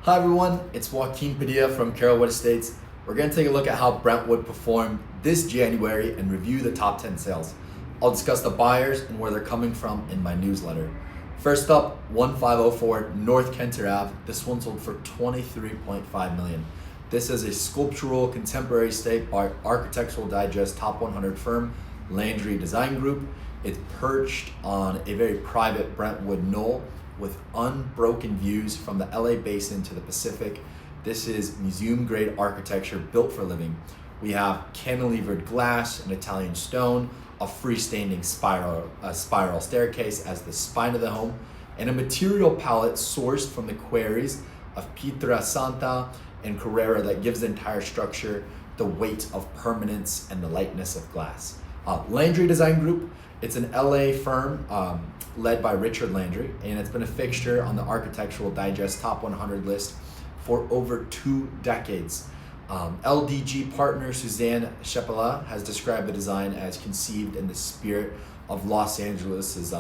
Hi everyone, it's Joaquin from Carolwood Estates. We're going to take a look at how Brentwood performed this January and review the top 10 sales. I'll discuss the buyers and where they're coming from in my newsletter. First up, 1504 North Kenter Ave. This one sold for $23.5 million. This is a sculptural contemporary estate by Architectural Digest top 100 firm, Landry Design Group. It's perched on a very private Brentwood knoll with unbroken views from the LA basin to the Pacific. This is museum grade architecture built for living. We have cantilevered glass and Italian stone, a freestanding spiral staircase as the spine of the home, and a material palette sourced from the quarries of Pietrasanta and Carrera that gives the entire structure the weight of permanence and the lightness of glass. Landry Design Group, it's an LA firm led by Richard Landry, and it's been a fixture on the Architectural Digest top 100 list for over 2 decades. LDG partner Suzanne Chapela has described the design as conceived in the spirit of Los Angeles'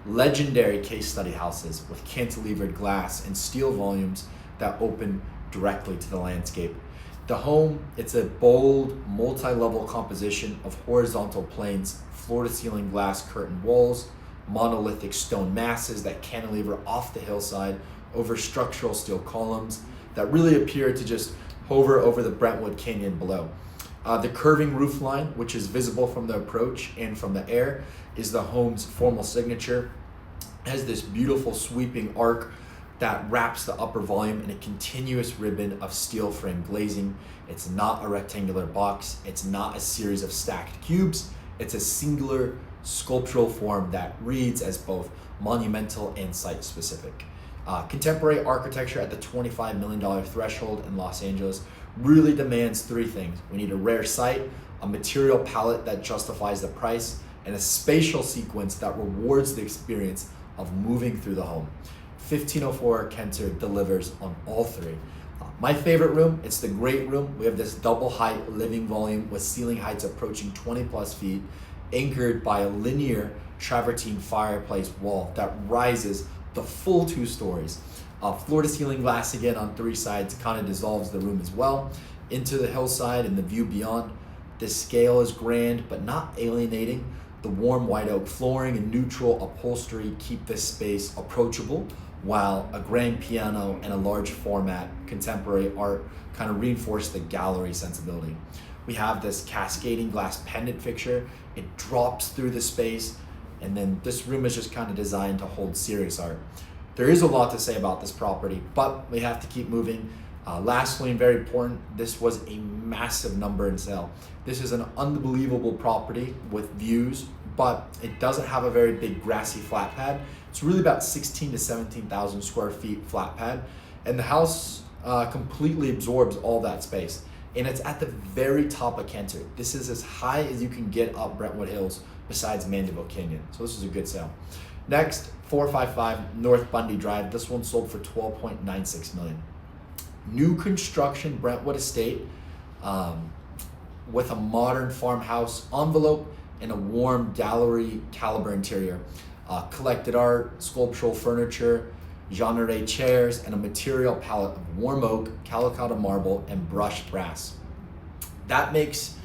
legendary case study houses with cantilevered glass and steel volumes that open directly to the landscape. The home, it's a bold, multi-level composition of horizontal planes, floor-to-ceiling glass curtain walls, monolithic stone masses that cantilever off the hillside over structural steel columns that really appear to just hover over the Brentwood Canyon below. The curving roof line, which is visible from the approach and from the air, is the home's formal signature. It has this beautiful sweeping arc that wraps the upper volume in a continuous ribbon of steel frame glazing. It's not a rectangular box. It's not a series of stacked cubes. It's a singular sculptural form that reads as both monumental and site specific. Contemporary architecture at the $25 million threshold in Los Angeles really demands 3 things. We need a rare site, a material palette that justifies the price, and a spatial sequence that rewards the experience of moving through the home. 1504 Kenter delivers on all 3. My favorite room, it's the great room. We have this double height living volume with ceiling heights approaching 20 plus feet, anchored by a linear travertine fireplace wall that rises the full 2 stories. Floor to ceiling glass again on 3 sides kind of dissolves the room as well into the hillside and the view beyond. The scale is grand but not alienating. The warm white oak flooring and neutral upholstery keep this space approachable, while a grand piano and a large format contemporary art kind of reinforce the gallery sensibility. We have this cascading glass pendant fixture. It drops through the space, and then this room is just kind of designed to hold serious art. There is a lot to say about this property, but we have to keep moving. Lastly, and very important, this was a massive number in sale. This is an unbelievable property with views, but it doesn't have a very big grassy flat pad. It's really about 16 to 17,000 square feet flat pad, and the house completely absorbs all that space. And it's at the very top of Kenter. This is as high as you can get up Brentwood Hills besides Mandeville Canyon. So this is a good sale. Next, 455 North Bundy Drive. This one sold for $12.96 million. New construction Brentwood estate with a modern farmhouse envelope and a warm gallery caliber interior. Collected art, sculptural furniture, genre chairs, and a material palette of warm oak, Calicut marble, and brushed brass. That makes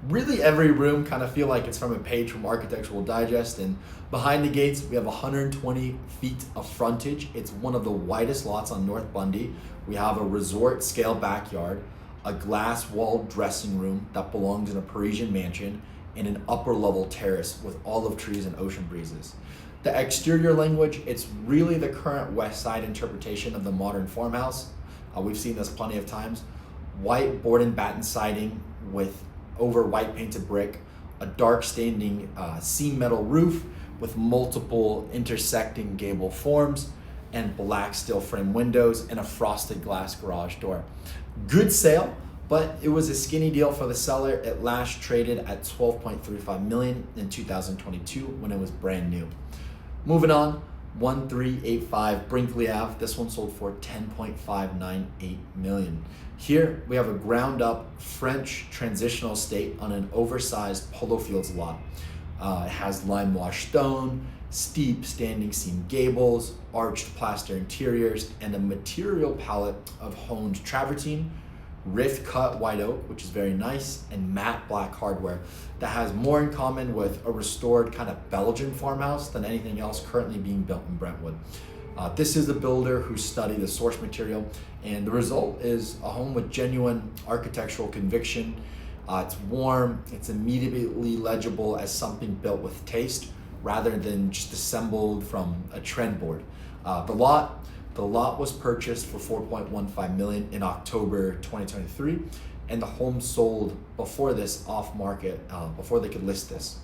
really every room kind of feel like it's from a page from Architectural Digest. And behind the gates, we have 120 feet of frontage. It's one of the widest lots on North Bundy. We have a resort scale backyard, a glass walled dressing room that belongs in a Parisian mansion, and an upper level terrace with olive trees and ocean breezes. The exterior language, it's really the current West Side interpretation of the modern farmhouse. We've seen this plenty of times. White board and batten siding with over white painted brick, a dark standing seam metal roof with multiple intersecting gable forms, and black steel frame windows and a frosted glass garage door. Good sale, but it was a skinny deal for the seller. It last traded at $12.35 million in 2022 when it was brand new. Moving on, 1385 Brinkley Ave. This one sold for $10.598 million. Here we have a ground up French transitional estate on an oversized Polo Fields lot. It has lime wash stone steep standing seam gables, arched plaster interiors, and a material palette of honed travertine, rift cut white oak, which is very nice, and matte black hardware that has more in common with a restored kind of Belgian farmhouse than anything else currently being built in Brentwood. This is a builder who studied the source material, and the result is a home with genuine architectural conviction. It's warm, it's immediately legible as something built with taste rather than just assembled from a trend board. The lot was purchased for $4.15 million in October 2023, and the home sold before this off market, before they could list this.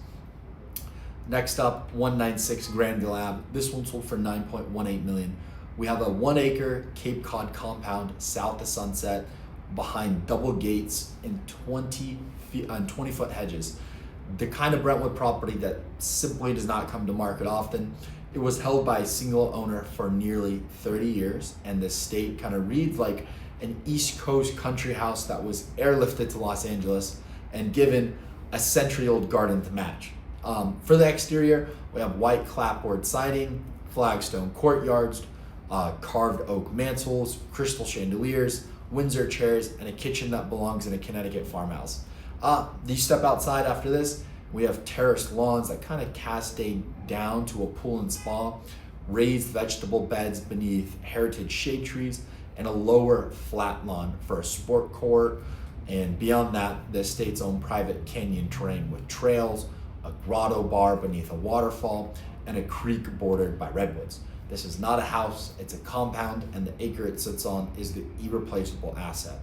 Next up, 196 Granville Ave. This one sold for $9.18 million. We have a 1 acre Cape Cod compound south of Sunset behind double gates and 20-foot hedges. The kind of Brentwood property that simply does not come to market often. It was held by a single owner for nearly 30 years, and the estate kind of reads like an East Coast country house that was airlifted to Los Angeles and given a century-old garden to match. For the exterior, we have white clapboard siding, flagstone courtyards, carved oak mantels, crystal chandeliers, Windsor chairs, and a kitchen that belongs in a Connecticut farmhouse. You step outside after this, we have terraced lawns that kind of cascade down to a pool and spa, raised vegetable beds beneath heritage shade trees, and a lower flat lawn for a sport court. And beyond that, the estate's own private canyon terrain with trails, a grotto bar beneath a waterfall, and a creek bordered by redwoods. This is not a house, it's a compound, and the acre it sits on is the irreplaceable asset.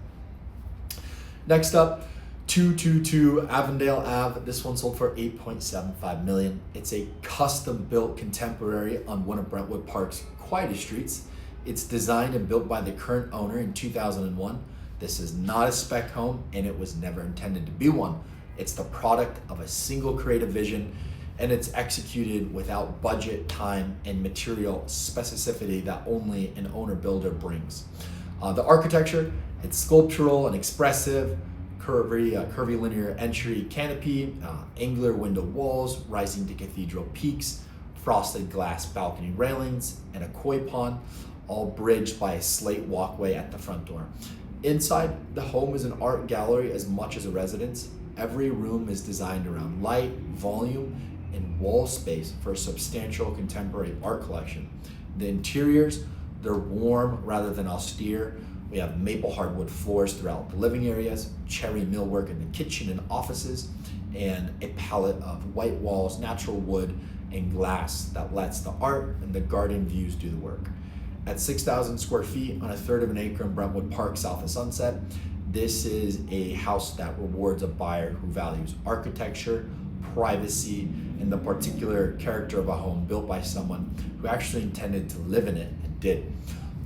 Next up, 222 Avondale Ave. This one sold for $8.75 million. It's a custom-built contemporary on one of Brentwood Park's quietest streets. It's designed and built by the current owner in 2001. This is not a spec home, and it was never intended to be one. It's the product of a single creative vision, and it's executed without budget, time, and material specificity that only an owner-builder brings. The architecture, it's sculptural and expressive, curvy linear entry canopy, angular window walls rising to cathedral peaks, frosted glass balcony railings, and a koi pond, all bridged by a slate walkway at the front door. Inside, the home is an art gallery as much as a residence. Every room is designed around light, volume, and wall space for a substantial contemporary art collection. The interiors, they're warm rather than austere. We have maple hardwood floors throughout the living areas, cherry millwork in the kitchen and offices, and a palette of white walls, natural wood, and glass that lets the art and the garden views do the work. At 6,000 square feet on a third of an acre in Brentwood Park south of Sunset, this is a house that rewards a buyer who values architecture, privacy, and the particular character of a home built by someone who actually intended to live in it and did.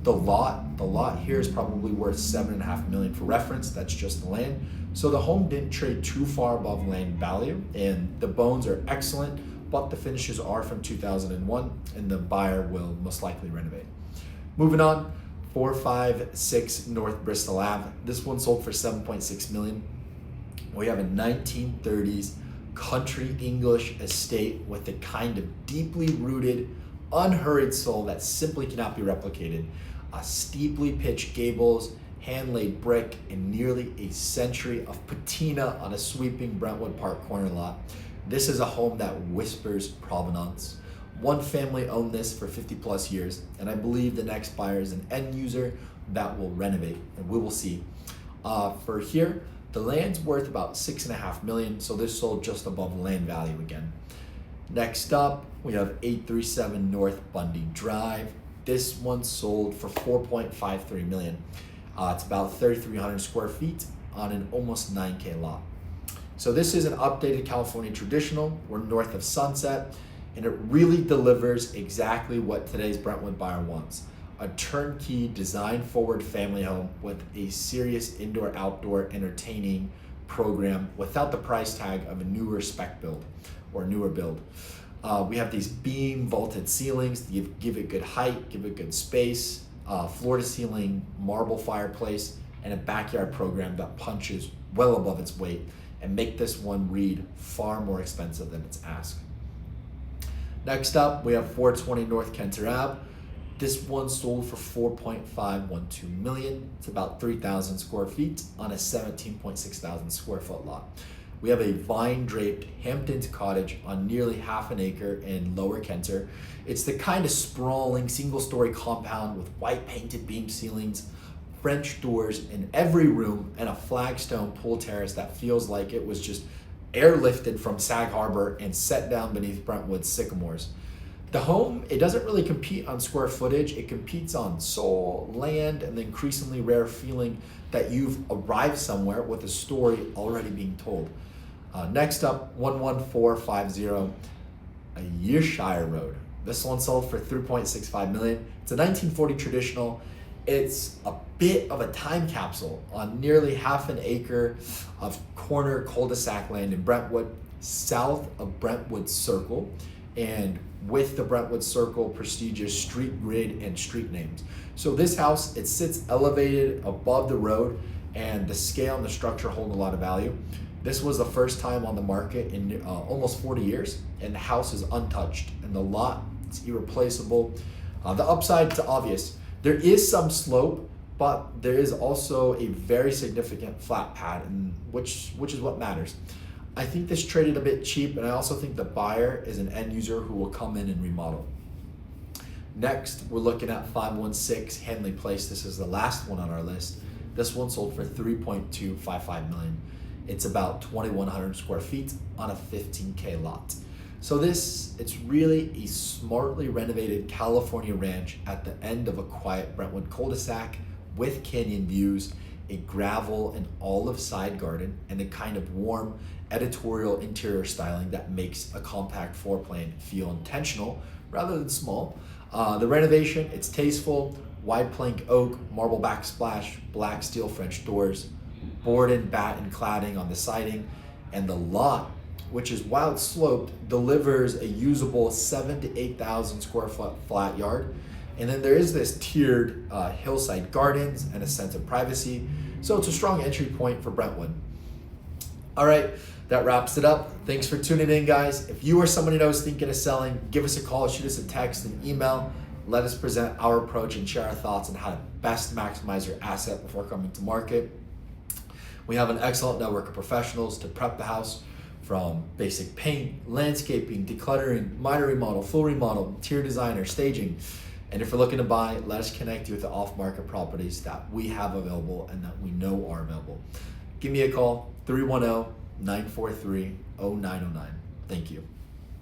The lot here is probably worth $7.5 million for reference. That's just the land. So the home didn't trade too far above land value, and the bones are excellent, but the finishes are from 2001, and the buyer will most likely renovate. Moving on, 456 North Bristol Ave. This one sold for $7.6 million. We have a 1930s country English estate with a kind of deeply rooted, unhurried soul that simply cannot be replicated. Steeply pitched gables, hand-laid brick, and nearly a century of patina on a sweeping Brentwood Park corner lot. This is a home that whispers provenance. One family owned this for 50 plus years, and I believe the next buyer is an end user that will renovate, and we will see. For here, the land's worth about $6.5 million, so this sold just above land value again. Next up, we have 837 North Bundy Drive. This one sold for $4.53 million. It's about 3,300 square feet on an almost 9K lot. So this is an updated California traditional. We're north of Sunset, and it really delivers exactly what today's Brentwood buyer wants. A turnkey, design-forward family home with a serious indoor-outdoor entertaining program without the price tag of a newer spec build or newer build. We have these beam vaulted ceilings to give it good height, give it good space, floor to ceiling marble fireplace, and a backyard program that punches well above its weight and make this one read far more expensive than its ask. Next up, we have 420 North Kenter Ave. This one sold for 4.512 million. It's about 3,000 square feet on a 17.6 thousand square foot lot. We have a vine-draped Hamptons cottage on nearly half an acre in Lower Kenter. It's the kind of sprawling single-story compound with white painted beam ceilings, French doors in every room, and a flagstone pool terrace that feels like it was just airlifted from Sag Harbor and set down beneath Brentwood's sycamores. The home, it doesn't really compete on square footage. It competes on soul, land, and the increasingly rare feeling that you've arrived somewhere with a story already being told. Next up, 11450 Ayrshire Road. This one sold for 3.65 million. It's a 1940 traditional. It's a bit of a time capsule on nearly half an acre of corner cul-de-sac land in Brentwood, south of Brentwood Circle, and with the Brentwood Circle prestigious street grid and street names. So this house, it sits elevated above the road, and the scale and the structure hold a lot of value. This was the first time on the market in almost 40 years, and the house is untouched, and the lot, it's irreplaceable. The upside is obvious. There is some slope, but there is also a very significant flat pad, and which is what matters. I think this traded a bit cheap, and I also think the buyer is an end user who will come in and remodel. Next, we're looking at 516 Hanley Place. This is the last one on our list. This one sold for 3.255 million. It's about 2,100 square feet on a 15K lot. So it's really a smartly renovated California ranch at the end of a quiet Brentwood cul-de-sac with canyon views, a gravel and olive side garden, and a kind of warm editorial interior styling that makes a compact floor plan feel intentional rather than small. The renovation, it's tasteful, wide plank oak, marble backsplash, black steel French doors, board and batten cladding on the siding, and the lot, which is wild sloped, delivers a usable 7,000 to 8,000 square foot flat yard. And then there is this tiered hillside gardens and a sense of privacy. So it's a strong entry point for Brentwood. All right, that wraps it up. Thanks for tuning in, guys. If you or somebody knows thinking of selling, give us a call, shoot us a text, an email. Let us present our approach and share our thoughts on how to best maximize your asset before coming to market. We have an excellent network of professionals to prep the house, from basic paint, landscaping, decluttering, minor remodel, full remodel, interior designer, staging. And if you're looking to buy, let us connect you with the off-market properties that we have available and that we know are available. Give me a call, 310-943-0909. Thank you.